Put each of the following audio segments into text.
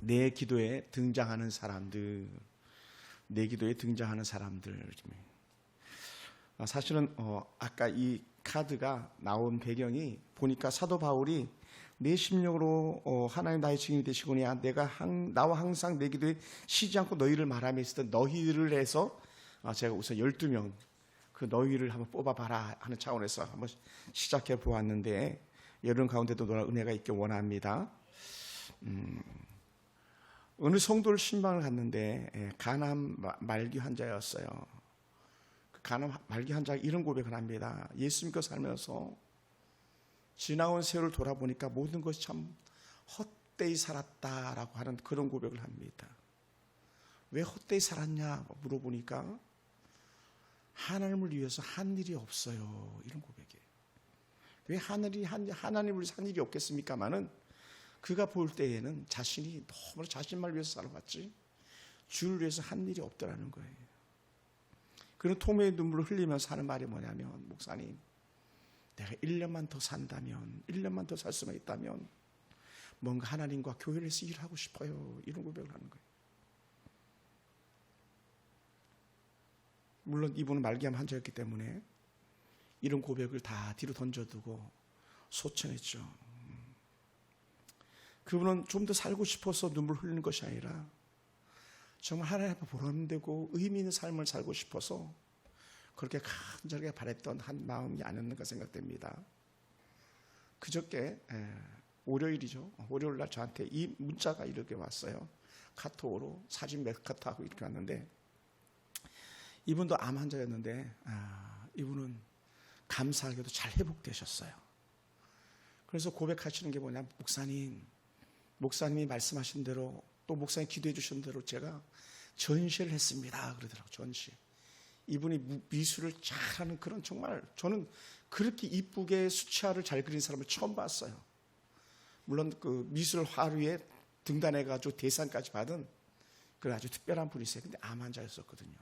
내 기도에 등장하는 사람들, 내 기도에 등장하는 사람들. 사실은 아까 이 카드가 나온 배경이 보니까 사도 바울이 내 심령으로 하나님 나의 증인이 되시거니와 내가 나와 항상 내 기도에 쉬지 않고 너희를 말하며 있을 때 너희를 해서 제가 우선 12명 그 너희를 한번 뽑아봐라 하는 차원에서 한번 시작해 보았는데, 여러분 가운데도 은혜가 있길 원합니다. 어느 성도를 신방을 갔는데 간암 말기 환자였어요. 그 간암 말기 환자가 이런 고백을 합니다. 예수 믿고 살면서 지나온 세월을 돌아보니까 모든 것이 참 헛되이 살았다라고 하는 그런 고백을 합니다. 왜 헛되이 살았냐 물어보니까 하나님을 위해서 한 일이 없어요, 이런 고백이에요. 왜 하나님을 위해서 한 일이 없겠습니까마는 그가 볼 때에는 자신이 너무 자신만 위해서 살아왔지 주를 위해서 한 일이 없더라는 거예요. 그런 통회의 눈물을 흘리면서 하는 말이 뭐냐면, 목사님, 내가 1년만 더 산다면, 1년만 더 살 수만 있다면 뭔가 하나님과 교회를 해서 일하고 싶어요, 이런 고백을 하는 거예요. 물론 이분은 말기암 환자였기 때문에 이런 고백을 다 뒤로 던져두고 소천했죠. 그분은 좀 더 살고 싶어서 눈물 흘리는 것이 아니라 정말 하나님 앞에 보람되고 의미 있는 삶을 살고 싶어서 그렇게 간절하게 바랬던 한 마음이 아니었는가 생각됩니다. 그저께 월요일이죠. 월요일 날 저한테 이 문자가 이렇게 왔어요. 카톡으로 사진 몇 카톡하고 이렇게 왔는데, 이분도 암 환자였는데 이분은 감사하게도 잘 회복되셨어요. 그래서 고백하시는 게 뭐냐, 목사님이 말씀하신 대로 또 목사님 기도해 주신 대로 제가 전시를 했습니다, 그러더라고요. 전시. 이분이 미술을 잘하는 그런, 정말 저는 그렇게 이쁘게 수채화를 잘 그리는 사람을 처음 봤어요. 물론 그 미술 화류에 등단해가지고 대상까지 받은 그런 아주 특별한 분이세요. 근데 암 환자였었거든요.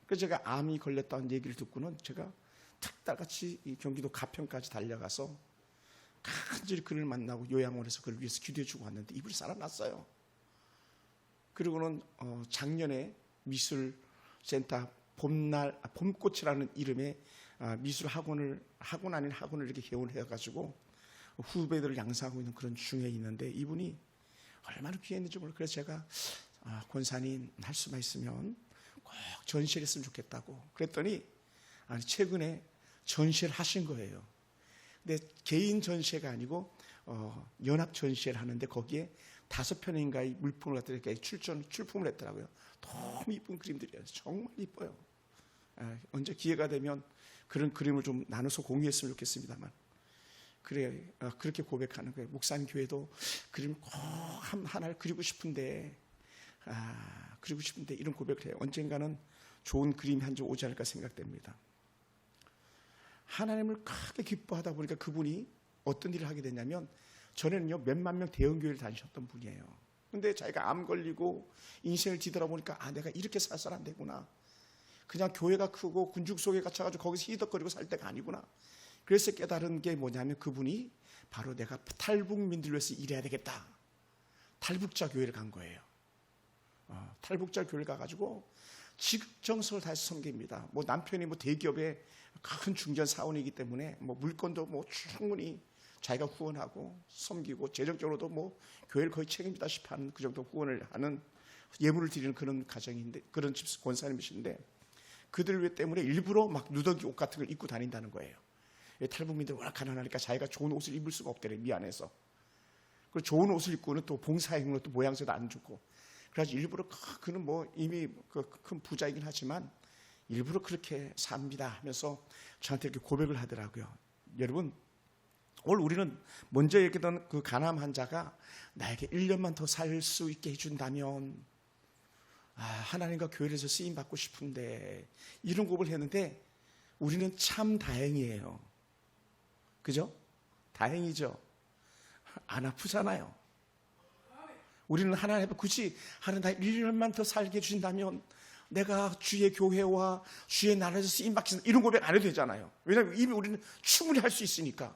그래서 제가 암이 걸렸다는 얘기를 듣고는 제가 특달같이 이 경기도 가평까지 달려가서 간절히 그를 만나고 요양원에서 그를 위해서 기도해주고 왔는데 이분이 살아났어요. 그리고는 작년에 미술센터 봄꽃이라는 이름의 미술 학원을 이렇게 개원해가지고 후배들을 양성하고 있는 그런 중에 있는데, 이분이 얼마나 귀했는지 몰라요. 그래서 제가 권사님 할 수만 있으면 꼭 전시를 했으면 좋겠다고 그랬더니 최근에 전시를 하신 거예요. 근데 개인 전시회가 아니고 연합 전시회를 하는데 거기에 5편인가의 물품을 갖다 이렇게 출품을 했더라고요. 너무 이쁜 그림들이에요. 정말 이뻐요. 언제 기회가 되면 그런 그림을 좀 나눠서 공유했으면 좋겠습니다만, 그렇게 고백하는 거예요. 목사님 교회도 그림을 꼭 하나를 그리고 싶은데 이런 고백을 해요. 언젠가는 좋은 그림이 한 점 오지 않을까 생각됩니다. 하나님을 크게 기뻐하다 보니까 그분이 어떤 일을 하게 됐냐면, 전에는요 몇만 명 대형교회를 다니셨던 분이에요. 근데 자기가 암 걸리고 인생을 뒤돌아보니까 내가 이렇게 살아서는 안 되구나. 그냥 교회가 크고 군중 속에 갇혀가지고 거기서 희덕거리고 살 때가 아니구나. 그래서 깨달은 게 뭐냐면, 그분이 바로 내가 탈북민들 위해서 일해야 되겠다. 탈북자 교회를 간 거예요. 탈북자 교회를 가가지고 지극정성을 다해서 섬깁니다. 남편이 대기업의 큰 중견 사원이기 때문에 물건도 충분히 자기가 후원하고 섬기고, 재정적으로도 교회를 거의 책임지다시피 하는 그 정도 후원을 하는, 예물을 드리는 그런 가정인데, 그런 집 권사님이신데, 그들 때문에 일부러 누더기 옷 같은 걸 입고 다닌다는 거예요. 탈북민들 워낙 가난하니까 자기가 좋은 옷을 입을 수가 없대요, 미안해서. 그리고 좋은 옷을 입고는 또 봉사행로 또 모양새도 안 좋고, 그래서 일부러 그는 이미 큰 부자이긴 하지만 일부러 그렇게 삽니다 하면서 저한테 이렇게 고백을 하더라고요. 여러분, 오늘 우리는 먼저 얘기했던 그 간암 환자가 나에게 1년만 더 살 수 있게 해준다면 하나님과 교회에서 쓰임 받고 싶은데, 이런 고백을 했는데 우리는 참 다행이에요. 그죠? 다행이죠. 안 아프잖아요. 우리는 하나님 앞에 굳이 하나님 나 1년만 더 살게 해주신다면 내가 주의 교회와 주의 나라에서 쓰임받겠다, 이런 고백 안 해도 되잖아요. 왜냐하면 이미 우리는 충분히 할 수 있으니까.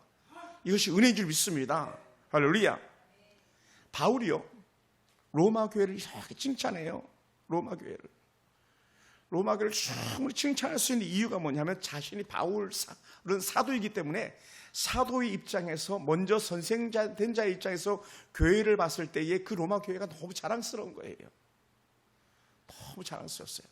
이것이 은혜인 줄 믿습니다. 할렐루야. 바울이요, 로마 교회를 이렇게 칭찬해요. 로마 교회를 충분히 칭찬할 수 있는 이유가 뭐냐면 자신이 바울은 사도이기 때문에 사도의 입장에서 먼저 선생자 된 자의 입장에서 교회를 봤을 때에 그 로마 교회가 너무 자랑스러운 거예요. 너무 자랑스러웠어요.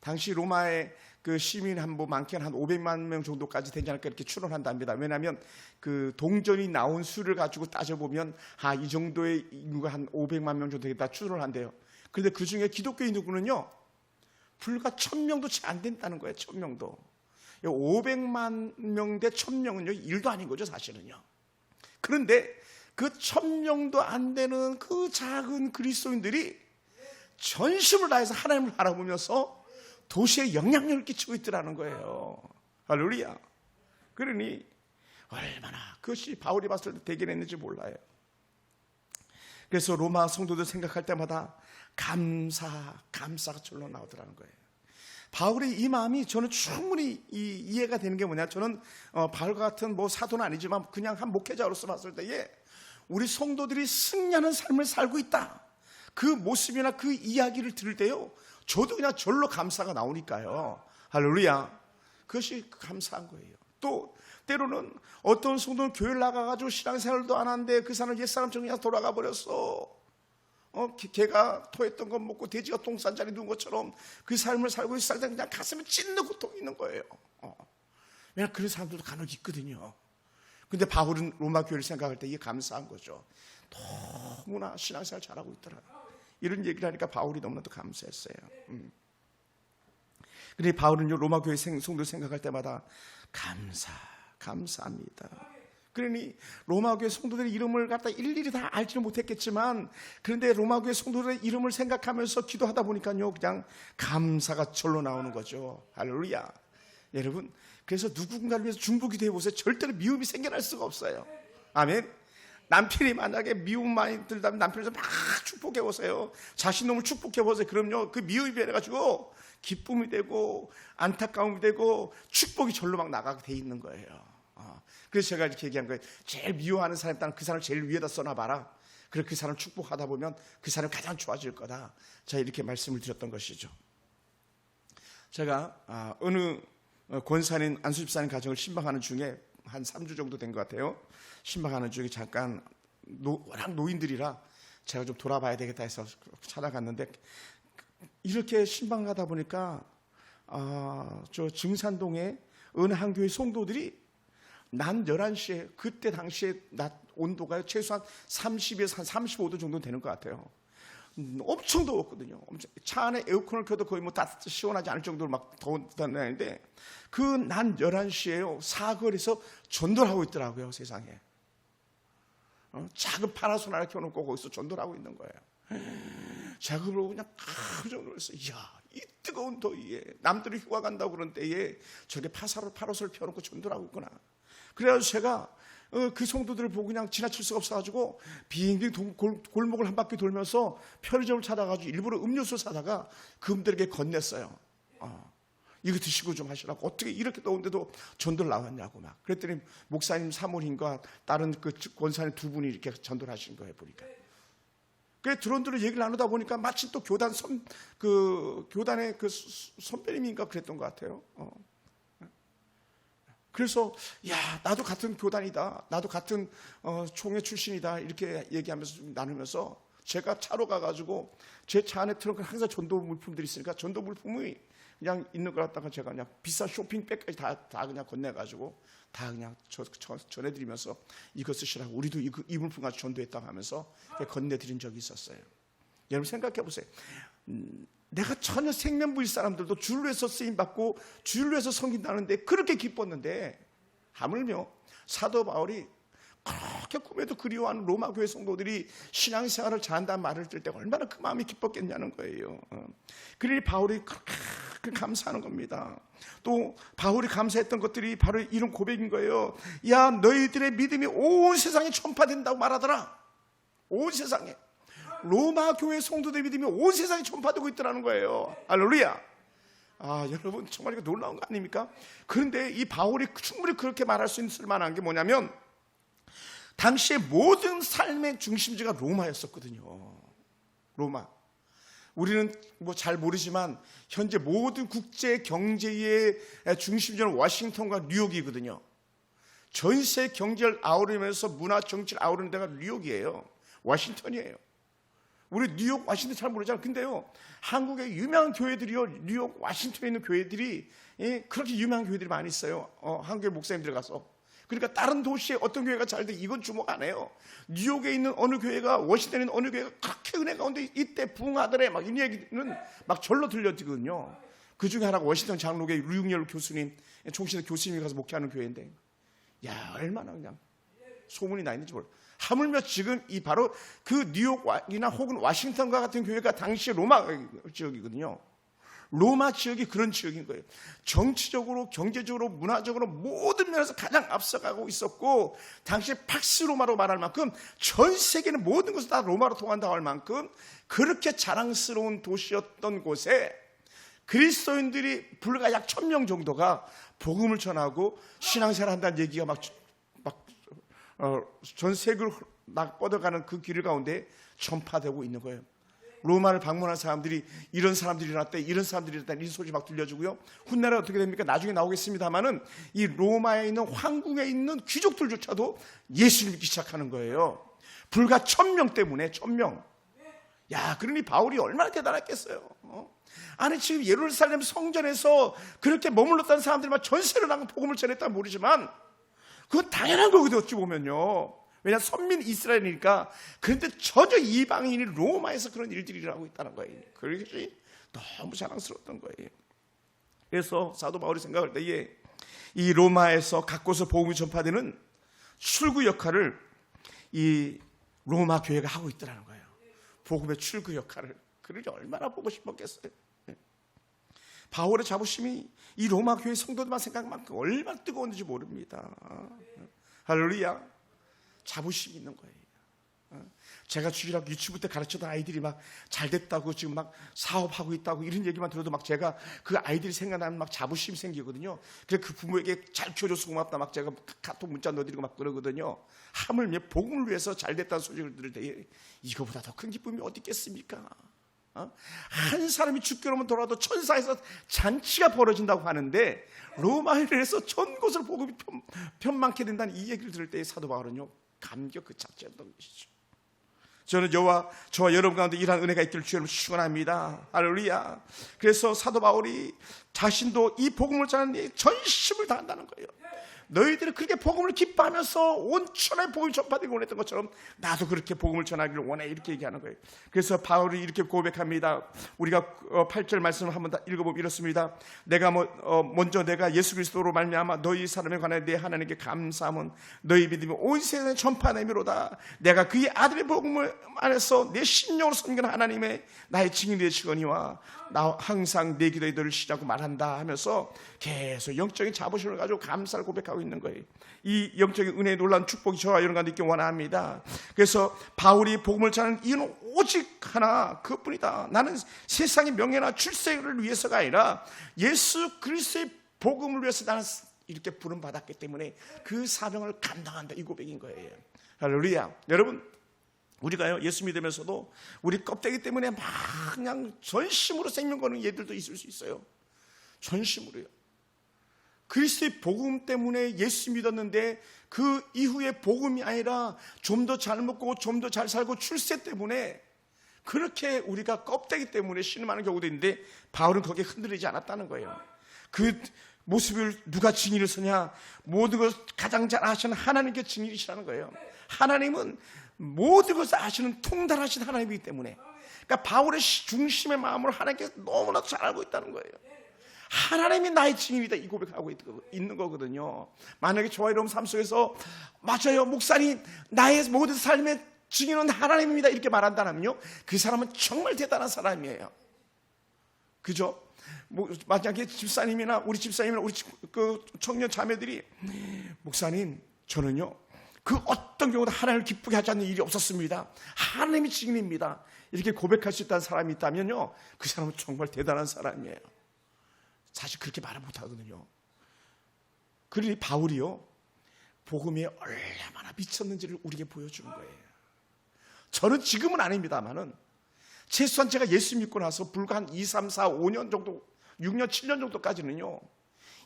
당시 로마의 그 시민 많게는 한 500만 명 정도까지 되지 않을까 이렇게 추론한답니다. 왜냐하면 그 동전이 나온 수를 가지고 따져보면 이 정도의 인구가 한 500만 명 정도 되겠다 추론한대요. 그런데 그 중에 기독교 인구는요 불과 1000명도 채 안 된다는 거예요. 1000명도. 500만 명 대 1000명은요 일도 아닌 거죠 사실은요. 그런데 그 1000명도 안 되는 그 작은 그리스도인들이 전심을 다해서 하나님을 바라보면서 도시에 영향력을 끼치고 있더라는 거예요. 할렐루야. 그러니 얼마나 그것이 바울이 봤을 때 대견했는지 몰라요. 그래서 로마 성도들 생각할 때마다 감사가 절로 나오더라는 거예요. 바울의 이 마음이 저는 충분히 이해가 되는 게 뭐냐, 저는 바울과 같은 사도는 아니지만 그냥 한 목회자로서 봤을 때에 우리 성도들이 승리하는 삶을 살고 있다, 그 모습이나 그 이야기를 들을 때요 저도 그냥 절로 감사가 나오니까요. 할렐루야. 그것이 감사한 거예요. 또 때로는 어떤 성도는 교회를 나가가지고 신앙생활도 안 하는데 그 사람 옛사람처럼 그냥 돌아가 버렸어. 개가 토했던 것 먹고 돼지가 똥 싼 자리 누운 것처럼 그 삶을 살고 있을 때 그냥 가슴에 찢는 고통이 있는 거예요. 왜냐하면 그런 사람들도 간혹 있거든요. 근데 바울은 로마 교회를 생각할 때 이게 감사한 거죠. 너무나 신앙생활 잘하고 있더라. 이런 얘기를 하니까 바울이 너무나도 감사했어요. 그런데 바울은요 로마 교회 성도 생각할 때마다 감사합니다. 그러니 로마 교회 성도들의 이름을 갖다 일일이 다 알지는 못했겠지만, 그런데 로마 교회 성도들의 이름을 생각하면서 기도하다 보니까요 그냥 감사가 절로 나오는 거죠. 할렐루야. 여러분, 그래서 누군가를 위해서 중보기도 해보세요. 절대로 미움이 생겨날 수가 없어요. 아멘. 남편이 만약에 미움 많이 들다면 남편에서 막 축복해보세요. 자신 놈을 축복해보세요. 그럼요 그 미움이 변해가지고 기쁨이 되고 안타까움이 되고 축복이 절로 막 나가게 돼 있는 거예요. 그래서 제가 이렇게 얘기한 거예요. 제일 미워하는 사람 일단 그 사람을 제일 위에다 써놔봐라. 그래 그 사람을 축복하다 보면 그 사람이 가장 좋아질 거다. 제가 이렇게 말씀을 드렸던 것이죠. 제가 어느 권사님 안수집사님 가정을 신방하는 중에 한 3주 정도 된 것 같아요. 신방하는 중에 잠깐 워낙 노인들이라 제가 좀 돌아봐야 되겠다 해서 찾아갔는데, 이렇게 신방하다 보니까 저 증산동에 어느 한 교회 성도들이 낮 11시에, 그때 당시에 낮 온도가 최소한 30에서 한 35도 정도 되는 것 같아요. 엄청 더웠거든요. 차 안에 에어컨을 켜도 거의 다 시원하지 않을 정도로 막 더웠다는데, 그 낮 11시에요 사거리에서 전도를 하고 있더라고요. 세상에. 작은 파라솔 하나 켜놓고 거기서 전도를 하고 있는 거예요. 제가 그걸 그냥 깜짝 놀랐어요. 이야, 이 뜨거운 더위에 남들이 휴가 간다고 그런 때에 저게 파라솔 펴놓고 전도를 하고 있구나. 그래가지고 제가 그 성도들을 보고 그냥 지나칠 수가 없어가지고 빙빙 골목을 한 바퀴 돌면서 편의점을 찾아가지고 일부러 음료수 사다가 그분들에게 건넸어요. 이거 드시고 좀 하시라고. 어떻게 이렇게 더운데도 전도를 나왔냐고 막. 그랬더니 목사님 사모님과 다른 그 권사님 두 분이 이렇게 전도를 하신 거예요 보니까. 그래 드론들을 얘기를 나누다 보니까 마침 또 교단의 그 선배님인가 그랬던 것 같아요. 그래서 야 나도 같은 교단이다, 나도 같은 총회 출신이다 이렇게 얘기하면서 좀 나누면서, 제가 차로 가가지고 제 차 안에 트렁크에 항상 전도 물품들이 있으니까 전도 물품이 그냥 있는 걸 갖다가 제가 그냥 비싼 쇼핑백까지 다 그냥 건네가지고 다 그냥 전해드리면서 이거 쓰시라고, 우리도 이 물품 가지고 전도했다고 하면서 건네드린 적이 있었어요. 여러분 생각해 보세요. 내가 전혀 생면부일 사람들도 주를 위해서 쓰임받고 주를 위해서 섬긴다는데 그렇게 기뻤는데, 하물며 사도 바울이 그렇게 꿈에도 그리워하는 로마 교회 성도들이 신앙생활을 잘한다는 말을 들을 때 얼마나 그 마음이 기뻤겠냐는 거예요. 그러니 바울이 그렇게 감사하는 겁니다. 또 바울이 감사했던 것들이 바로 이런 고백인 거예요. 야 너희들의 믿음이 온 세상에 전파된다고 말하더라. 온 세상에. 로마 교회 성도들의 믿음이 온 세상에 전파되고 있더라는 거예요. 할렐루야. 여러분 정말 이거 놀라운 거 아닙니까? 그런데 이 바울이 충분히 그렇게 말할 수 있을 만한 게 뭐냐면, 당시의 모든 삶의 중심지가 로마였었거든요. 로마. 우리는 뭐 잘 모르지만 현재 모든 국제 경제의 중심지는 워싱턴과 뉴욕이거든요. 전 세계 경제를 아우르면서 문화 정치를 아우르는 데가 뉴욕이에요. 워싱턴이에요. 우리 뉴욕, 워싱턴 잘 모르잖아요. 근데요, 한국의 유명한 교회들이요, 뉴욕, 워싱턴에 있는 교회들이 그렇게 유명한 교회들이 많이 있어요. 한국의 목사님들 가서. 그러니까 다른 도시에 어떤 교회가 잘 돼, 이건 주목 안 해요. 뉴욕에 있는 어느 교회가, 워싱턴에 있는 어느 교회가 그렇게 은혜 가운데 이때 부흥하더래, 막 이 얘기는 막 절로 들려지거든요. 그 중에 하나가 워싱턴 장로교회 류익열 교수님, 총신의 교수님이 가서 목회하는 교회인데, 야, 얼마나 그냥 소문이 나 있는지 몰라. 하물며 지금 이 바로 그 뉴욕이나 혹은 워싱턴과 같은 교회가 당시 로마 지역이거든요. 로마 지역이 그런 지역인 거예요. 정치적으로, 경제적으로, 문화적으로 모든 면에서 가장 앞서가고 있었고, 당시 팍스 로마로 말할 만큼 전 세계는 모든 것을 다 로마로 통한다고 할 만큼 그렇게 자랑스러운 도시였던 곳에 그리스도인들이 불과 약 1000명 정도가 복음을 전하고 신앙생활 한다는 얘기가 전 세계로 막 뻗어가는 그 길 가운데 전파되고 있는 거예요. 로마를 방문한 사람들이 이런 사람들이 일어났대, 이런 사람들이 일어났다, 이런 소리 막 들려주고요. 훗날에 어떻게 됩니까? 나중에 나오겠습니다만은 이 로마에 있는 황궁에 있는 귀족들조차도 예수를 믿기 시작하는 거예요. 불과 1000명 때문에 1000명. 야, 그러니 바울이 얼마나 대단했겠어요. 아니 지금 예루살렘 성전에서 그렇게 머물렀다는 사람들만 전세를 나고 복음을 전했다면 모르지만 그건 당연한 거거든요. 어찌 보면요. 왜냐하면 선민 이스라엘이니까. 그런데 전혀 이방인이 로마에서 그런 일들이 일어나고 있다는 거예요. 그것이 너무 자랑스러웠던 거예요. 그래서 사도 바울이 생각할 때에 이 로마에서 각 곳에 복음이 전파되는 출구 역할을 이 로마 교회가 하고 있더라는 거예요. 복음의 출구 역할을. 그러니 얼마나 보고 싶었겠어요. 바울의 자부심이 이 로마 교회 성도들만 생각만큼 얼마나 뜨거웠는지 모릅니다. 할렐루야. 자부심이 있는 거예요. 제가 주일학 유치부 때 가르치던 아이들이 막 잘됐다고 지금 막 사업하고 있다고 이런 얘기만 들어도 막 제가 그 아이들이 생각나면 막 자부심이 생기거든요. 그래서 그 부모에게 잘 키워줘서 고맙다 막 제가 카톡 문자 넣어드리고 막 그러거든요. 하물며 복음을 위해서 잘됐다는 소식을 들을 때 이거보다 더 큰 기쁨이 어디 있겠습니까? 한 사람이 죽게 오면 돌아도 천사에서 잔치가 벌어진다고 하는데 로마에서 전 곳을 복음이 편만케 된다는 이 얘기를 들을 때 사도 바울은요 감격 그 자체였던 것이죠. 저는 저와 여러분 가운데 이러한 은혜가 있기를 주여 축원합니다. 할렐루야. 그래서 사도 바울이 자신도 이 복음을 전하는 데 전심을 다한다는 거예요. 너희들은 그렇게 복음을 기뻐하면서 온천에 복음을 전파되기 원했던 것처럼 나도 그렇게 복음을 전하기를 원해, 이렇게 얘기하는 거예요. 그래서 바울이 이렇게 고백합니다. 우리가 8절 말씀을 한번 다 읽어보면 이렇습니다. 먼저 내가 예수 그리스도로 말미암아 너희 사람에 관하여 내 하나님께 감사함은 너희 믿음이 온 세상에 전파됨이로다. 내가 그의 아들의 복음을 안에서 내 심령으로 섬기는 하나님의 나의 증인이 되시거니와 나 항상 내 기도에 너를 시라고 말한다 하면서 계속 영적인 자부심을 가지고 감사를 고백하고 있는 거예요. 이 영적인 은혜의 놀라운 축복이 저와 여러분 가운데 있기 원합니다. 그래서 바울이 복음을 전하는 이유는 오직 하나, 그뿐이다. 나는 세상의 명예나 출세를 위해서가 아니라 예수 그리스도의 복음을 위해서 나는 이렇게 부름받았기 때문에 그 사명을 감당한다, 이 고백인 거예요. 할렐루야. 여러분, 우리가요 예수 믿으면서도 우리 껍데기 때문에 막 그냥 전심으로 생명 거는 얘들도 있을 수 있어요. 전심으로요. 그리스도의 복음 때문에 예수 믿었는데 그 이후에 복음이 아니라 좀 더 잘 먹고 좀 더 잘 살고 출세 때문에 그렇게 우리가 껍데기 때문에 신음하는 경우도 있는데 바울은 거기에 흔들리지 않았다는 거예요. 그 모습을 누가 증인을 서냐? 모든 것을 가장 잘 아시는 하나님께 증인이시라는 거예요. 하나님은 모든 것을 아시는 통달하신 하나님이기 때문에, 그러니까 바울의 중심의 마음으로 하나님께 너무나도 잘 알고 있다는 거예요. 하나님이 나의 증인이다, 이 고백하고 있는 거거든요. 만약에 저와 여러분 삶 속에서 맞아요, 목사님 나의 모든 삶의 증인은 하나님입니다, 이렇게 말한다면요 그 사람은 정말 대단한 사람이에요. 그죠? 만약에 집사님이나 우리 집사님이나 우리 그 청년 자매들이 목사님 저는요 그 어떤 경우도 하나님을 기쁘게 하지 않는 일이 없었습니다, 하나님이 증인입니다, 이렇게 고백할 수 있다는 사람이 있다면요 그 사람은 정말 대단한 사람이에요. 사실 그렇게 말을 못하거든요. 그러니 바울이요 복음에 얼마나 미쳤는지를 우리에게 보여주는 거예요. 저는 지금은 아닙니다만은 최소한 제가 예수 믿고 나서 불과 한 2, 3, 4, 5년 정도, 6년, 7년 정도까지는요,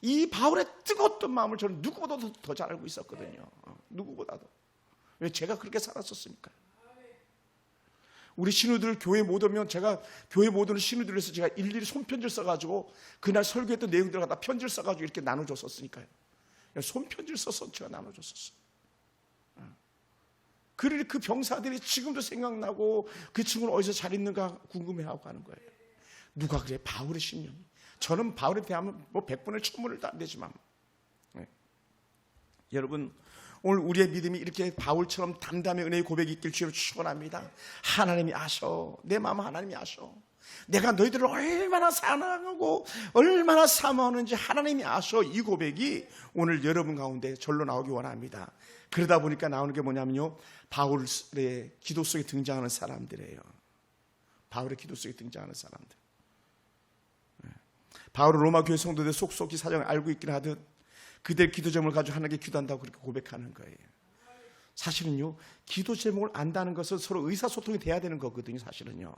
이 바울의 뜨거웠던 마음을 저는 누구보다도 더 잘 알고 있었거든요. 누구보다도. 왜? 제가 그렇게 살았었으니까. 우리 신우들 교회 못 오면 제가 교회 못 오는 신우들을 위해서 제가 일일이 손편지를 써가지고 그날 설교했던 내용들을 갖다 편지를 써가지고 이렇게 나눠줬었으니까요. 손편지를 써서 제가 나눠줬었어요. 그러니 그 병사들이 지금도 생각나고 그 친구는 어디서 잘 있는가 궁금해하고 하는 거예요. 누가 그래? 바울의 신령이. 저는 바울에 대하면 뭐 100분의 1000분을 안 되지만, 네. 여러분, 오늘 우리의 믿음이 이렇게 바울처럼 담담의 은혜의 고백이 있길 주로 축원합니다. 하나님이 아셔. 내 마음 하나님이 아셔. 내가 너희들을 얼마나 사랑하고 얼마나 사모하는지 하나님이 아셔. 이 고백이 오늘 여러분 가운데 절로 나오기 원합니다. 그러다 보니까 나오는 게 뭐냐면요, 바울의 기도 속에 등장하는 사람들이에요. 바울의 기도 속에 등장하는 사람들. 바울은 로마 교회 성도들 속속히 사정을 알고 있긴 하듯 그들 기도 제목을 가지고 하나님께 기도한다고 그렇게 고백하는 거예요. 사실은요, 기도 제목을 안다는 것은 서로 의사소통이 돼야 되는 거거든요, 사실은요.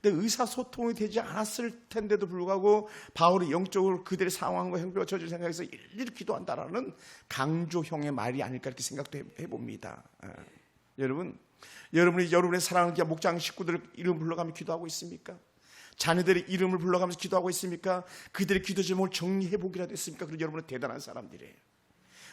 근데 의사소통이 되지 않았을 텐데도 불구하고 바울이 영적으로 그들의 상황과 형편과 처지를 생각해서 일일이 기도한다라는 강조형의 말이 아닐까 이렇게 생각도 해봅니다. 여러분, 여러분이 여러분의 사랑하는 목장 식구들 이름 불러가며 기도하고 있습니까? 자녀들의 이름을 불러가면서 기도하고 있습니까? 그들의 기도 제목을 정리해보기라도 했습니까? 그리고 여러분은 대단한 사람들이에요.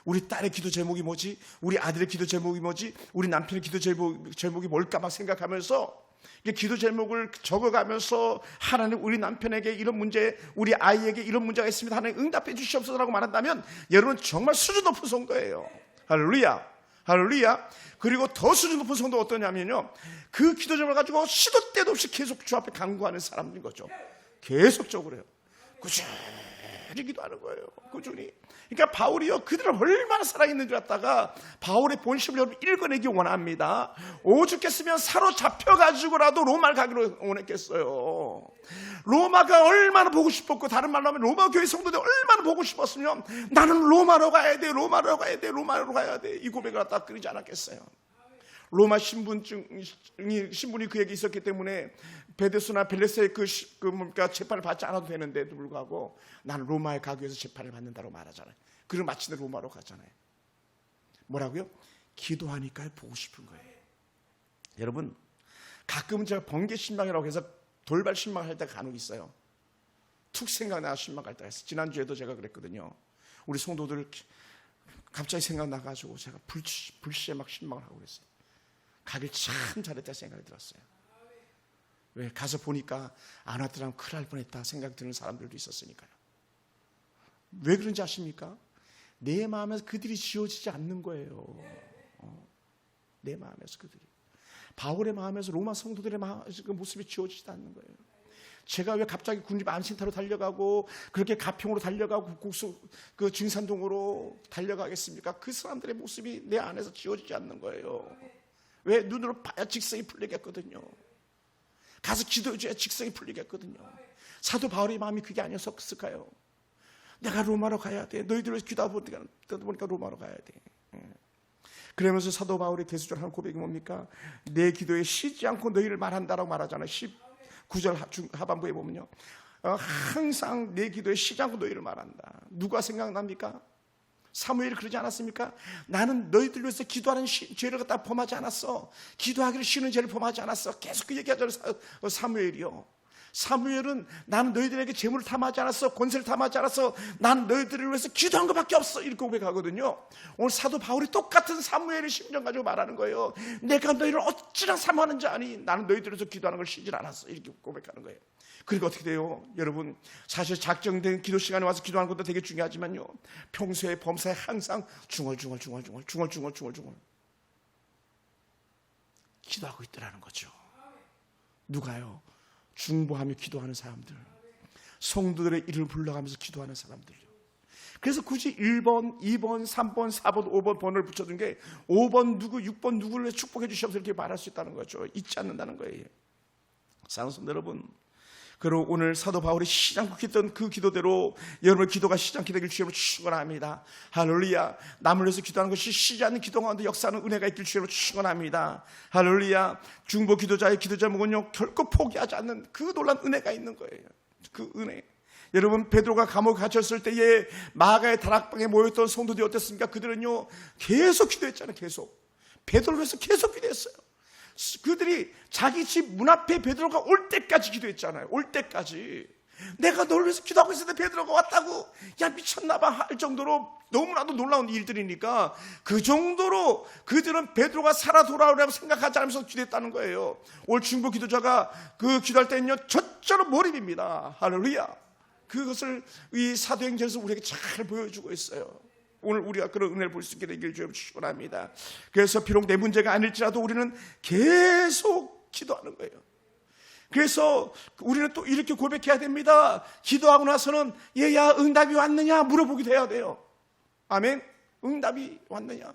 우리 딸의 기도 제목이 뭐지? 우리 아들의 기도 제목이 뭐지? 우리 남편의 기도 제목이 뭘까 막 생각하면서 기도 제목을 적어가면서 하나님 우리 남편에게 이런 문제, 우리 아이에게 이런 문제가 있습니다. 하나님 응답해 주시옵소서라고 말한다면 여러분 정말 수준 높은 성도예요. 할렐루야. 할렐루야. 그리고 더 수준 높은 성도가 어떠냐면요, 그 기도 제목을 가지고 시도 때도 없이 계속 주 앞에 간구하는 사람인 거죠. 계속적으로요. 꾸준히 기도하는 거예요. 꾸준히. 그러니까 바울이요, 그들을 얼마나 사랑했는 줄 알았다가 바울의 본심을 여러분 읽어내기 원합니다. 오죽했으면 사로잡혀가지고라도 로마를 가기로 원했겠어요. 로마가 얼마나 보고 싶었고, 다른 말로 하면 로마 교회 성도들 얼마나 보고 싶었으면 나는 로마로 가야 돼, 로마로 가야 돼, 로마로 가야 돼, 이 고백을 갖다 끊이지 않았겠어요. 로마 신분이 그에게 있었기 때문에 베데스나 벨레스의 재판을 받지 않아도 되는데도 불구하고 나는 로마에 가기 위해서 재판을 받는다고 말하잖아요. 그리고 마침내 로마로 가잖아요. 뭐라고요? 기도하니까 보고 싶은 거예요. 여러분, 가끔은 제가 번개 신망이라고 해서 돌발 신망할 때가 간혹 있어요. 툭 생각나 신망할 때가 있어요. 지난주에도 제가 그랬거든요. 우리 성도들 갑자기 생각나가지고 제가 불시에 막 신망을 하고 그랬어요. 가길 참 잘했다 생각이 들었어요. 왜? 가서 보니까 안 왔더라면 큰일 날 뻔했다 생각이 드는 사람들도 있었으니까요. 왜 그런지 아십니까? 내 마음에서 그들이 지워지지 않는 거예요. 내 마음에서 그들이. 바울의 마음에서 로마 성도들의 그 모습이 지워지지 않는 거예요. 제가 왜 갑자기 군립 안센터로 달려가고 그렇게 가평으로 달려가고 국수 그 증산동으로 달려가겠습니까? 그 사람들의 모습이 내 안에서 지워지지 않는 거예요. 왜? 눈으로 봐야 직성이 풀리겠거든요. 가서 기도해줘야 직성이 풀리겠거든요. 사도 바울의 마음이 그게 아니었을까요? 내가 로마로 가야 돼. 너희들 기도하다 보니까 로마로 가야 돼. 그러면서 사도 바울의 계속적으로 하는 고백이 뭡니까? 내 기도에 쉬지 않고 너희를 말한다라고 말하잖아요. 19절 하반부에 보면요, 항상 내 기도에 쉬지 않고 너희를 말한다. 누가 생각납니까? 사무엘이 그러지 않았습니까? 나는 너희들 위해서 기도하는 죄를 갖다 범하지 않았어. 기도하기를 쉬는 죄를 범하지 않았어. 계속 그 얘기하잖아요. 사무엘이요. 사무엘은 나는 너희들에게 재물을 탐하지 않았어. 권세를 탐하지 않았어. 나는 너희들을 위해서 기도한 것밖에 없어. 이렇게 고백하거든요. 오늘 사도 바울이 똑같은 사무엘의 심정 가지고 말하는 거예요. 내가 너희를 어찌나 사모하는지 아니. 나는 너희들을 위해서 기도하는 걸 쉬질 않았어. 이렇게 고백하는 거예요. 그리고 어떻게 돼요? 여러분, 사실 작정된 기도 시간에 와서 기도하는 것도 되게 중요하지만요, 평소에 범사에 항상 중얼중얼 기도하고 있더라는 거죠. 누가요? 중보하며 기도하는 사람들, 성도들의 이름을 불러가면서 기도하는 사람들요. 그래서 굳이 1번, 2번, 3번, 4번, 5번 번호를 붙여둔 게 5번 누구, 6번 누구를 위해 축복해 주시옵소서 이렇게 말할 수 있다는 거죠. 잊지 않는다는 거예요. 사랑하는 성도 여러분, 그리고 오늘 사도 바울이 시장케 했던 그 기도대로 여러분의 기도가 시장케 되길 주님으로 축원합니다. 할렐루야. 남을 위해서 기도하는 것이 쉬지 않는 기도 가운데 역사하는 은혜가 있길 주님으로 축원합니다. 할렐루야. 중보 기도자의 기도 제목은요, 결코 포기하지 않는 그 놀라운 은혜가 있는 거예요. 그 은혜. 여러분, 베드로가 감옥에 갇혔을 때에 마가의 다락방에 모였던 성도들이 어땠습니까? 그들은요 계속 기도했잖아요. 계속 베드로를 위해서 계속 기도했어요. 그들이 자기 집 문 앞에 베드로가 올 때까지 기도했잖아요. 올 때까지. 내가 너를 위해서 기도하고 있었는데 베드로가 왔다고, 야 미쳤나봐 할 정도로 너무나도 놀라운 일들이니까 그 정도로 그들은 베드로가 살아 돌아오라고 생각하지 않으면서 기도했다는 거예요. 오늘 중보 기도자가 그 기도할 때는요 저절로 몰입입니다. 할렐루야. 그것을 이 사도행전에서 우리에게 잘 보여주고 있어요. 오늘 우리가 그런 은혜를 볼 수 있게 되길 주님 축원합니다. 그래서 비록 내 문제가 아닐지라도 우리는 계속 기도하는 거예요. 그래서 우리는 또 이렇게 고백해야 됩니다. 기도하고 나서는 얘야 응답이 왔느냐 물어보기도 해야 돼요. 아멘. 응답이 왔느냐.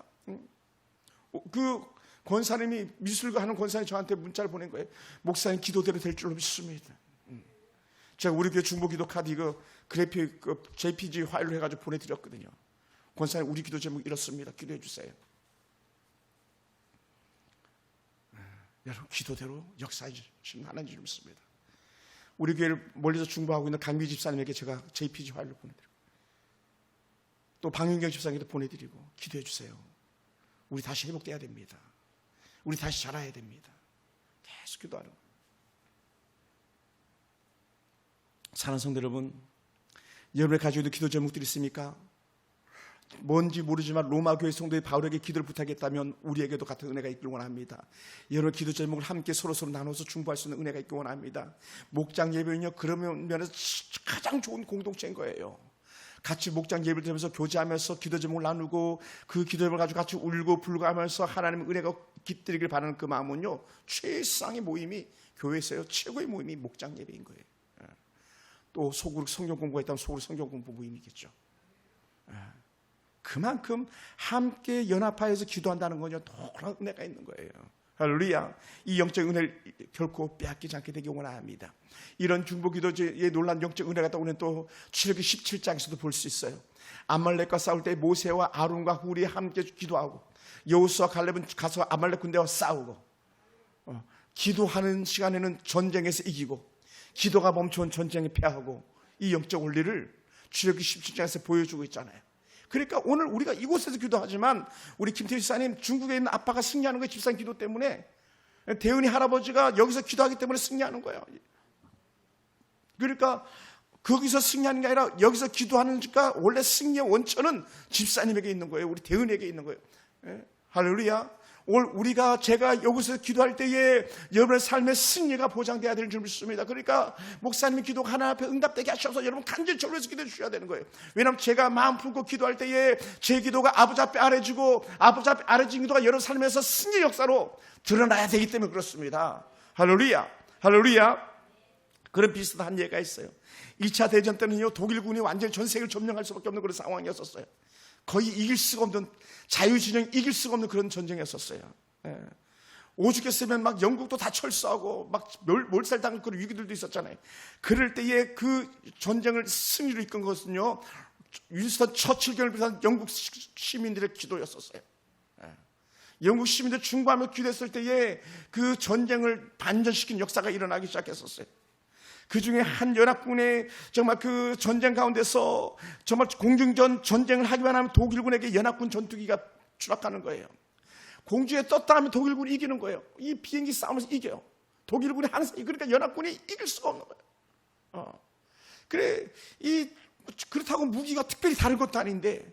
그 권사님이 미술가 하는 권사님이 저한테 문자를 보낸 거예요. 목사님 기도대로 될 줄로 믿습니다. 제가 우리 교회 중보기도 카드 이거 그래픽 JPG 파일로 해가지고 보내드렸거든요. 권사님 우리 기도 제목 이렇습니다. 기도해 주세요. 여러분 기도대로 역사하시는 하나님 믿습니다. 우리 교회를 멀리서 중보하고 있는 강미 집사님에게 제가 JPG 파일로 보내드리고 또 방윤경 집사님에게도 보내드리고 기도해 주세요. 우리 다시 회복돼야 됩니다. 우리 다시 자라야 됩니다. 계속 기도하는 거예요. 사랑하는 성도 여러분, 여러분이 가지고 있는 기도 제목들이 있습니까? 뭔지 모르지만 로마 교회 성도의 바울에게 기도를 부탁했다면 우리에게도 같은 은혜가 있길 원합니다. 여러 기도 제목을 함께 서로서로 나눠서 중보할 수 있는 은혜가 있길 원합니다. 목장 예배는요 그런 면에서 가장 좋은 공동체인 거예요. 같이 목장 예배를 드리면서 교제하면서 기도 제목을 나누고 그 기도 제목을 가지고 같이 울고 불고 하면서 하나님의 은혜가 깃들이길 바라는 그 마음은요 최상의 모임이 교회에서요 최고의 모임이 목장 예배인 거예요. 또 속으로 성경 공부가 있다면 속으로 성경 공부 모임이겠죠. 그만큼 함께 연합하여서 기도한다는 건요 놀라운 은혜가 있는 거예요. 할렐루야. 이 영적 은혜를 결코 빼앗기지 않게 되기 원합니다. 이런 중보 기도의 놀라운 영적 은혜가 우리는 또 출애굽기 17장에서도 볼 수 있어요. 아말렉과 싸울 때 모세와 아론과 훌이 함께 기도하고 여호수아 갈렙은 가서 아말렉 군대와 싸우고 기도하는 시간에는 전쟁에서 이기고 기도가 멈춰온 전쟁에 패하고 이 영적 원리를 출애굽기 17장에서 보여주고 있잖아요. 그러니까 오늘 우리가 이곳에서 기도하지만 우리 김태희 집사님 중국에 있는 아빠가 승리하는 거예요. 집사님 기도 때문에. 대은이 할아버지가 여기서 기도하기 때문에 승리하는 거예요. 그러니까 거기서 승리하는 게 아니라 여기서 기도하는니까 원래 승리의 원천은 집사님에게 있는 거예요. 우리 대은에게 있는 거예요. 할렐루야. 오늘 제가 여기서 기도할 때에 여러분의 삶의 승리가 보장돼야 되는 줄 믿습니다. 그러니까 목사님이 기도가 하나 앞에 응답되게 하셔서 여러분 간절히 저를 위해서 기도해 주셔야 되는 거예요. 왜냐하면 제가 마음 품고 기도할 때에 제 기도가 아버지 앞에 아뢰지고 아버지 앞에 아뢰진 기도가 여러분 삶에서 승리의 역사로 드러나야 되기 때문에 그렇습니다. 할렐루야. 할렐루야. 그런 비슷한 예가 있어요. 2차 대전 때는요 독일군이 완전히 전 세계를 점령할 수밖에 없는 그런 상황이었었어요. 거의 이길 수가 없는 자유진영 이길 수가 없는 그런 전쟁이었었어요. 오죽했으면 막 영국도 다 철수하고 막 몰살당할 그런 위기들도 있었잖아요. 그럴 때에 그 전쟁을 승리로 이끈 것은요 윈스턴 처칠경을 비롯한 영국 시민들의 기도였었어요. 영국 시민들 중보하며 기도했을 때에 그 전쟁을 반전시킨 역사가 일어나기 시작했었어요. 그 중에 한 연합군의 정말 그 전쟁 가운데서 정말 공중전 전쟁을 하기만 하면 독일군에게 연합군 전투기가 추락하는 거예요. 공중에 떴다 하면 독일군이 이기는 거예요. 이 비행기 싸움에서 이겨요. 독일군이 항상 그러니까 연합군이 이길 수가 없는 거예요. 그렇다고 무기가 특별히 다른 것도 아닌데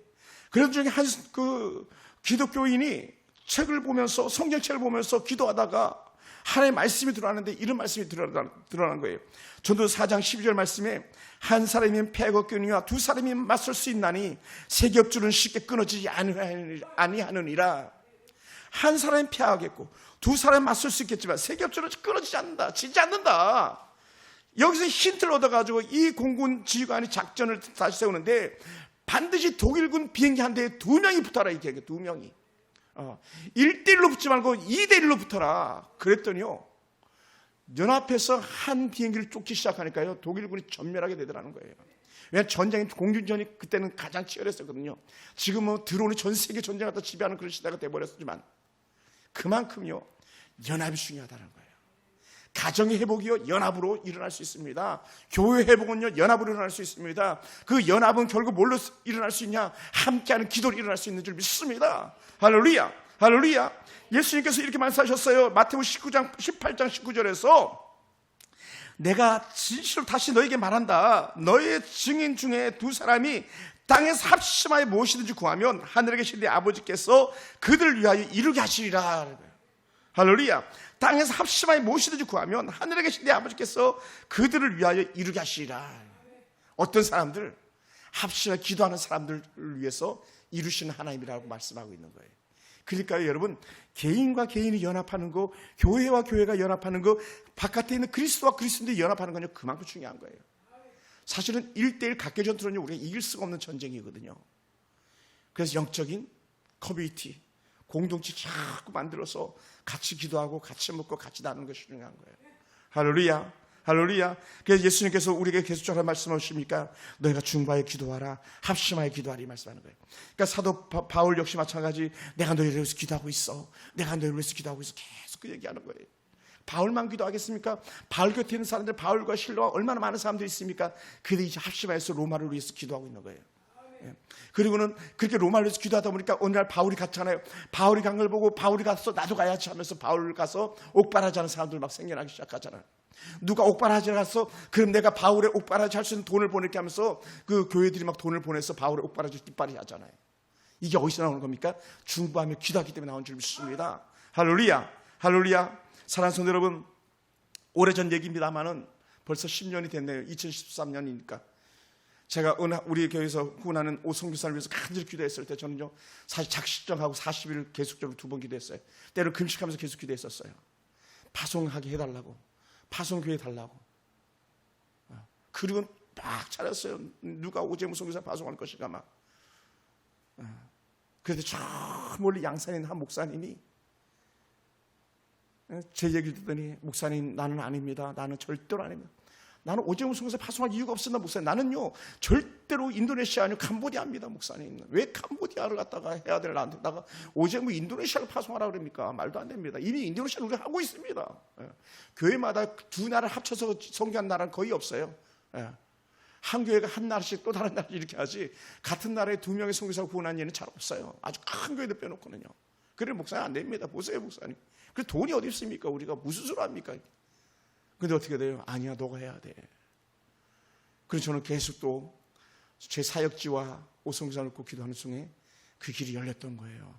그런 중에 한 그 기독교인이 책을 보면서 성경책을 보면서 기도하다가 하나님의 말씀이 드러나는데 이런 말씀이 드러난 거예요. 전도서 4장 12절 말씀에 한 사람이면 패가 끊으니와 두 사람이 맞설 수 있나니 세 겹줄은 쉽게 끊어지지 아니하느니라. 한 사람이 패하겠고 두 사람이 맞설 수 있겠지만 세 겹줄은 끊어지지 않는다. 지지 않는다. 여기서 힌트를 얻어가지고 이 공군 지휘관이 작전을 다시 세우는데 반드시 독일군 비행기 한 대에 2명이 붙어라. 이 계획에 2명이 1대1로 붙지 말고 2대1로 붙어라. 그랬더니요 연합해서 한 비행기를 쫓기 시작하니까요, 독일군이 전멸하게 되더라는 거예요. 왜냐하면 전쟁이, 공중전이 그때는 가장 치열했었거든요. 지금은 드론이 전 세계 전쟁을 갖다 지배하는 그런 시대가 돼버렸지만 그만큼요 연합이 중요하다는 거예요. 가정의 회복이요 연합으로 일어날 수 있습니다. 교회 회복은요 연합으로 일어날 수 있습니다. 그 연합은 결국 뭘로 일어날 수 있냐? 함께하는 기도로 일어날 수 있는 줄 믿습니다. 할렐루야, 할렐루야. 예수님께서 이렇게 말씀하셨어요. 마태복음 18장 19절에서 내가 진실로 다시 너에게 말한다. 너의 증인 중에 두 사람이 땅에서 합심하여 무엇이든지 구하면 하늘에 계신 내 아버지께서 그들을 위하여 이루게 하시리라. 할렐루야. 땅에서 합심하여 무엇이든지 구하면 하늘에 계신 내 아버지께서 그들을 위하여 이루게 하시리라. 어떤 사람들? 합심하여 기도하는 사람들을 위해서 이루시는 하나님이라고 말씀하고 있는 거예요. 그러니까요 여러분, 개인과 개인이 연합하는 거, 교회와 교회가 연합하는 거, 바깥에 있는 그리스도와 그리스도인들이 연합하는 건요 그만큼 중요한 거예요. 사실은 1대1 각계 전투는요 우리가 이길 수가 없는 전쟁이거든요. 그래서 영적인 커뮤니티, 공동체 자꾸 만들어서 같이 기도하고 같이 먹고 같이 나누는 것이 중요한 거예요. 할렐루야, 할렐루야. 그래서 예수님께서 우리에게 계속적으로 말씀하십니까? 너희가 중보하여 기도하라, 합심하여 기도하라, 이 말씀하는 거예요. 그러니까 사도 바울 역시 마찬가지, 내가 너희를 위해서 기도하고 있어, 내가 너희를 위해서 기도하고 있어, 계속 그 얘기하는 거예요. 바울만 기도하겠습니까? 바울 곁에 있는 사람들, 바울과 실로와 얼마나 많은 사람들이 있습니까? 그들이 이제 합심하여서 로마를 위해서 기도하고 있는 거예요. 그리고는 그렇게 로마를 위해서 기도하다 보니까 어느 날 바울이 갔잖아요. 바울이 간 걸 보고 바울이 가서 나도 가야지 하면서 바울 가서 옥바라지 하는 사람들 막 생겨나기 시작하잖아요. 누가 옥바라지 가서 그럼 내가 바울의 옥바라지 할 수 있는 돈을 보낼게 하면서 그 교회들이 막 돈을 보내서 바울의 옥바라지 뒷발이 하잖아요. 이게 어디서 나오는 겁니까? 중보하며 기도하기 때문에 나온 줄 믿습니다. 할렐루야, 할렐루야. 사랑하는 성도 여러분, 오래전 얘기입니다만은 벌써 10년이 됐네요. 2013년이니까 제가 우리 교회에서 후원하는 오성교사를 위해서 간절히 기도했을 때 저는요 사실 작식정하고 40일 계속적으로 2번 기도했어요. 때로 금식하면서 계속 기도했었어요. 파송하게 해달라고, 파송교회 달라고. 그리고 막 찾았어요. 누가 오재무 선교사 파송할 것인가 막. 그런데 저 멀리 양산에 있는 한 목사님이 제 얘기를 듣더니, 목사님 나는 아닙니다. 나는 절대로 아닙니다. 나는 오재무 선교사 파송할 이유가 없습니다. 목사님, 나는요 절대로 인도네시아 아니고 캄보디아입니다. 목사님, 왜 캄보디아를 갖다가 해야 될 나한테다가 오재무 인도네시아를 파송하라 그럽니까? 말도 안 됩니다. 이미 인도네시아를 우리가 하고 있습니다. 교회마다 두 나라를 합쳐서 선교한 나라는 거의 없어요. 한 교회가 한 나라씩 또 다른 나라 이렇게 하지, 같은 나라에 2명의 선교사가 구원한 예는 잘 없어요. 아주 큰 교회도 빼놓고는요. 그래 목사님 안 됩니다. 보세요 목사님. 그 돈이 어디 있습니까? 우리가 무슨 소리 합니까? 근데 어떻게 돼요? 아니야, 너가 해야 돼. 그래서 저는 계속 또 제 사역지와 오성교사 놓고 기도하는 중에 그 길이 열렸던 거예요.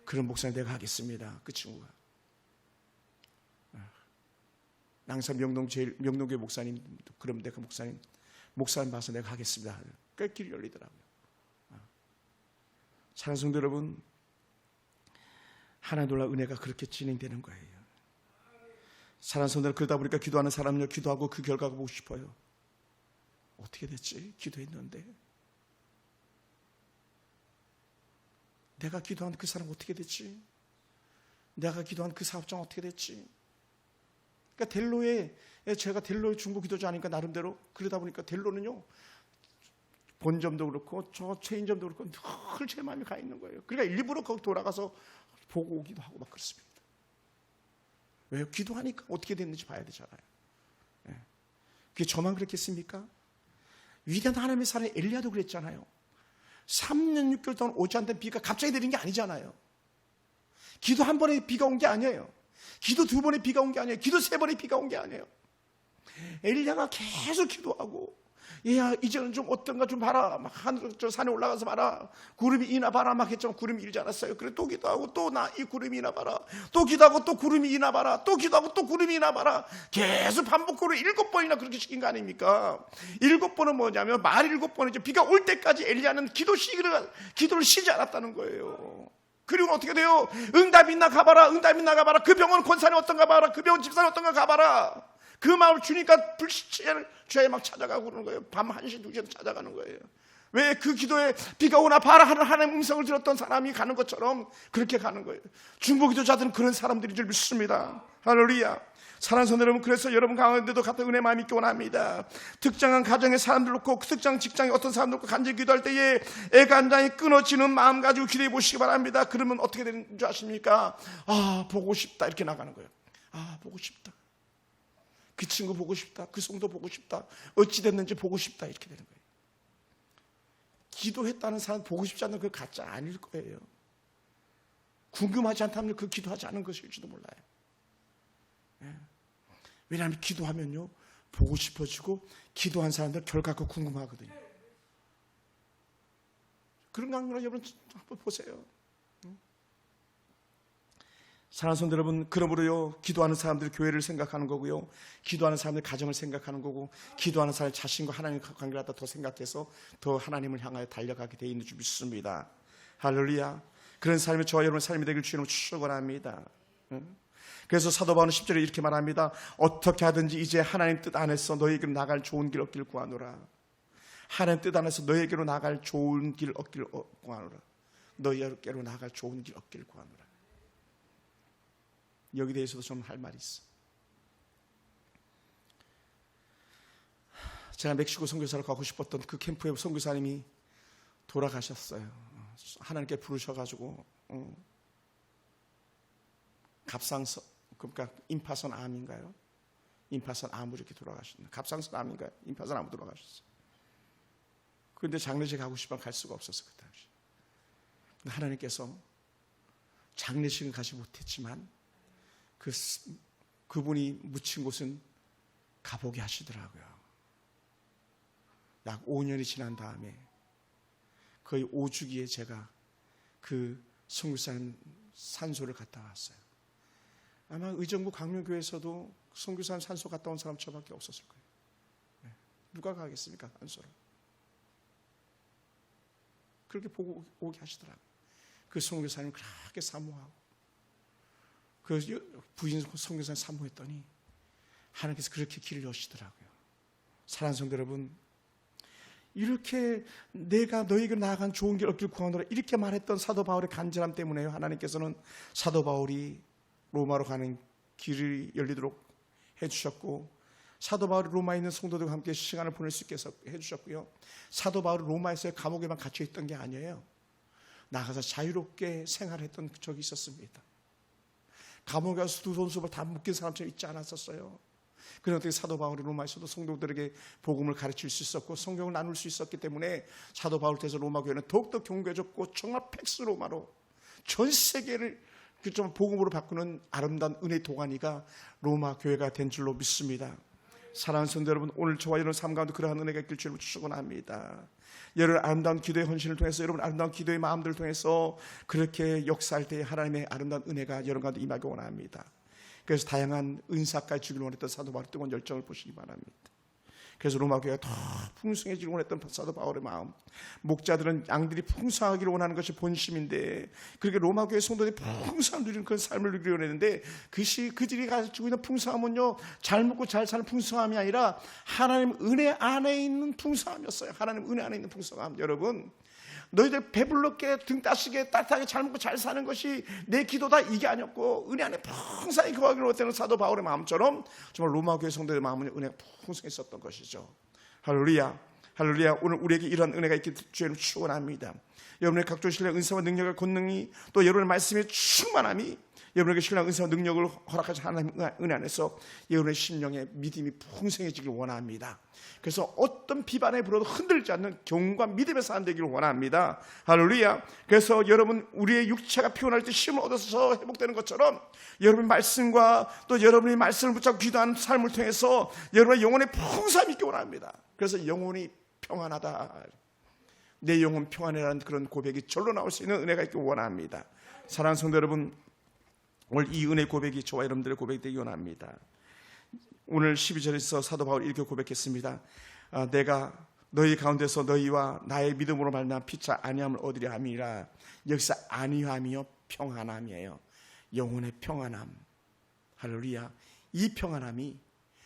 그런 목사님 내가 하겠습니다. 그 친구가. 낭산 명동교회 목사님, 그럼 내가 목사님 봐서 내가 하겠습니다. 그 길이 열리더라고요. 사랑하는 성도 여러분, 하나님 놀라 은혜가 그렇게 진행되는 거예요. 사랑하는 성도들, 그러다 보니까 기도하는 사람은요 기도하고 그 결과가 보고 싶어요. 어떻게 됐지? 기도했는데 내가 기도한 그 사람 어떻게 됐지? 내가 기도한 그 사업장 어떻게 됐지? 그러니까 제가 델로에 중보 기도자 하니까 나름대로, 그러다 보니까 델로는요 본점도 그렇고 저 체인점도 그렇고 늘 제 마음이 가 있는 거예요. 그러니까 일부러 거기 돌아가서 보고 오기도 하고 막 그렇습니다. 왜요? 기도하니까 어떻게 됐는지 봐야 되잖아요. 그게 저만 그랬겠습니까? 위대한 하나님의 사랑의 엘리야도 그랬잖아요. 3년 6개월 동안 오지 않던 비가 갑자기 내린 게 아니잖아요. 기도 한 번에 비가 온 게 아니에요. 기도 2번에 비가 온 게 아니에요. 기도 3번에 비가 온 게 아니에요. 엘리야가 계속 기도하고, 야 이제는 좀 어떤가 좀 봐라, 막 저 산에 올라가서 봐라, 구름이 이나 봐라 막 했지만 구름이 일지 않았어요. 그래 또 기도하고 또 나 이 구름이 이나 봐라, 또 기도하고 또 구름이 이나 봐라, 또 기도하고 또 구름이 이나 봐라. 계속 반복으로 7번이나 그렇게 시킨 거 아닙니까? 7번은 뭐냐면 말 7번이죠. 비가 올 때까지 엘리야는 기도를 쉬지 않았다는 거예요. 그리고 어떻게 돼요? 응답 있나 가봐라, 응답 있나 가봐라. 그 병원 권사는 어떤가 봐라, 그 병원 집사는 어떤가 가봐라. 그 마음을 주니까 불시치에 죄에 막 찾아가고 그러는 거예요. 밤 1시 2시에도 찾아가는 거예요. 왜? 그 기도에 비가 오나 봐라 하는 하나님의 음성을 들었던 사람이 가는 것처럼 그렇게 가는 거예요. 중보 기도자들은 그런 사람들인 줄 믿습니다. 할렐루야. 사랑하는 성도 여러분, 그래서 여러분 가운데도 같은 은혜 마음이 있기 원합니다. 특정한 가정의 사람들 놓고, 특정한 직장의 어떤 사람들 놓고 간절히 기도할 때에 애간장이 끊어지는 마음 가지고 기도해 보시기 바랍니다. 그러면 어떻게 되는 줄 아십니까? 아, 보고 싶다, 이렇게 나가는 거예요. 아, 보고 싶다, 그 친구 보고 싶다, 그 성도 보고 싶다, 어찌 됐는지 보고 싶다, 이렇게 되는 거예요. 기도했다는 사람 보고 싶지 않는 그 가짜 아닐 거예요. 궁금하지 않다면 그 기도하지 않은 것일지도 몰라요. 왜냐하면 기도하면요, 보고 싶어지고, 기도한 사람들 결과가 궁금하거든요. 그런 거 여러분 한번 보세요. 사랑하는 성도 여러분, 그러므로요, 기도하는 사람들 교회를 생각하는 거고요, 기도하는 사람들 가정을 생각하는 거고, 기도하는 사람 자신과 하나님과 관계를 갖다 더 생각해서 더 하나님을 향하여 달려가게 되어 있는 줄 믿습니다. 할렐루야. 그런 삶이 저와 여러분의 삶이 되길 주님으로 축원합니다. 그래서 사도 바울은 10절에 이렇게 말합니다. 어떻게 하든지 이제 하나님 뜻 안에서 너희에게로 나갈 좋은 길 얻기를 구하노라. 하나님 뜻 안에서 너희에게로 나갈 좋은 길 얻기를 구하노라. 너희에게로 나갈 좋은 길 얻기를 구하노라. 여기 대해서도 좀 할 말이 있어. 제가 멕시코 선교사로 가고 싶었던 그 캠프의 선교사님이 돌아가셨어요. 하나님께 부르셔가지고 갑상선, 그러니까 임파선 암인가요? 임파선 암으로 이렇게 돌아가셨어요. 갑상선 암인가요? 임파선 암으로 돌아가셨어요. 그런데 장례식 가고 싶으면 갈 수가 없었어요, 그 당시. 하나님께서 장례식은 가지 못했지만 그분이 묻힌 곳은 가보게 하시더라고요. 약 5년이 지난 다음에 거의 5주기에 제가 그 선교사님 산소를 갔다 왔어요. 아마 의정부 강명교회에서도 선교사님 산소 갔다 온 사람 저밖에 없었을 거예요. 누가 가겠습니까, 산소를? 그렇게 보고 오게 하시더라고요. 그 선교사님 그렇게 사모하고, 그 부인 선교사님 사모했더니 하나님께서 그렇게 길을 여시더라고요. 사랑하는 성도 여러분, 이렇게 내가 너에게 나아간 좋은 길 얻길 구하노라 이렇게 말했던 사도 바울의 간절함 때문에요, 하나님께서는 사도 바울이 로마로 가는 길이 열리도록 해주셨고, 사도 바울이 로마에 있는 성도들과 함께 시간을 보낼 수 있게 해주셨고요, 사도 바울이 로마에서의 감옥에만 갇혀 있던 게 아니에요. 나가서 자유롭게 생활했던 적이 있었습니다. 감옥에 가서 두 손수발 다 묶인 사람처럼 있지 않았었어요. 그런데 어떻게 사도 바울이 로마에서도 성도들에게 복음을 가르칠 수 있었고 성경을 나눌 수 있었기 때문에 사도 바울 때에서 로마 교회는 더욱더 경고해졌고, 정말 팩스 로마로 전 세계를 좀 복음으로 바꾸는 아름다운 은혜의 도가니가 로마 교회가 된 줄로 믿습니다. 사랑하는 성도 여러분, 오늘 저와 여러분 삶 가운데 그러한 은혜가 있길 주님을 축원합니다. 여러분 아름다운 기도의 헌신을 통해서, 여러분 아름다운 기도의 마음들을 통해서 그렇게 역사할 때 하나님의 아름다운 은혜가 여러분 가운데 임하기 원합니다. 그래서 다양한 은사까지 주기를 원했던 사도 바울의 뜨거운 열정을 보시기 바랍니다. 그래서 로마 교회가 더 풍성해지기를 원했던 사도 바울의 마음, 목자들은 양들이 풍성하기를 원하는 것이 본심인데, 그렇게 로마 교회 성도들이 풍성함 누리는 그런 삶을 누리려고 했는데, 그들이 가지고 있는 풍성함은요, 잘 먹고 잘 사는 풍성함이 아니라 하나님 은혜 안에 있는 풍성함이었어요. 하나님 은혜 안에 있는 풍성함. 여러분, 너희들 배불렀게 등 따시게 따뜻하게 잘 먹고 잘 사는 것이 내 기도다, 이게 아니었고, 은혜 안에 풍성히 거하기로 했다는 사도 바울의 마음처럼 정말 로마 교회 성도의 마음은 은혜가 풍성했었던 것이죠. 할렐루야, 할렐루야. 오늘 우리에게 이런 은혜가 있기를 주님을 축원합니다. 여러분의 각종 신뢰 은사와 능력과 권능이, 또 여러분의 말씀의 충만함이 여러분에게 신뢰와 은사와 능력을 허락하신 하나님 은혜 안에서 여러분의 심령의 믿음이 풍성해지길 원합니다. 그래서 어떤 비반에 불어도 흔들지 않는 경과 믿음의 사람 되기를 원합니다. 할렐루야. 그래서 여러분, 우리의 육체가 피곤할 때 힘을 얻어서 회복되는 것처럼 여러분의 말씀과 또 여러분의 말씀을 붙잡고 기도하는 삶을 통해서 여러분의 영혼의 풍성함이 있기 원합니다. 그래서 영혼이 평안하다, 내 영혼 평안이라는 그런 고백이 절로 나올 수 있는 은혜가 있기 원합니다. 사랑하는 성도 여러분, 오늘 이 은혜 고백이 저와 여러분들의 고백이 되기 원합니다. 오늘 12절에서 사도 바울이 이렇게 고백했습니다. 내가 너희 가운데서 너희와 나의 믿음으로 말미암아 피차 안위함을 얻으려 함이라. 여기서 안위함이요 평안함이에요. 영혼의 평안함. 할렐루야. 이 평안함이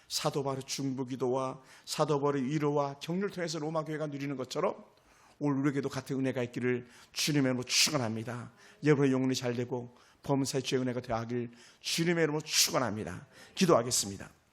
사도 바울의 중보기도와 사도 바울의 위로와 격려를 통해서 로마 교회가 누리는 것처럼 오늘 우리에게도 같은 은혜가 있기를 주님의 이름으로 축원합니다. 여러분의 영혼이 잘되고 범사의 주의 은혜가 되어가길 주님의 이름으로 축원합니다. 기도하겠습니다.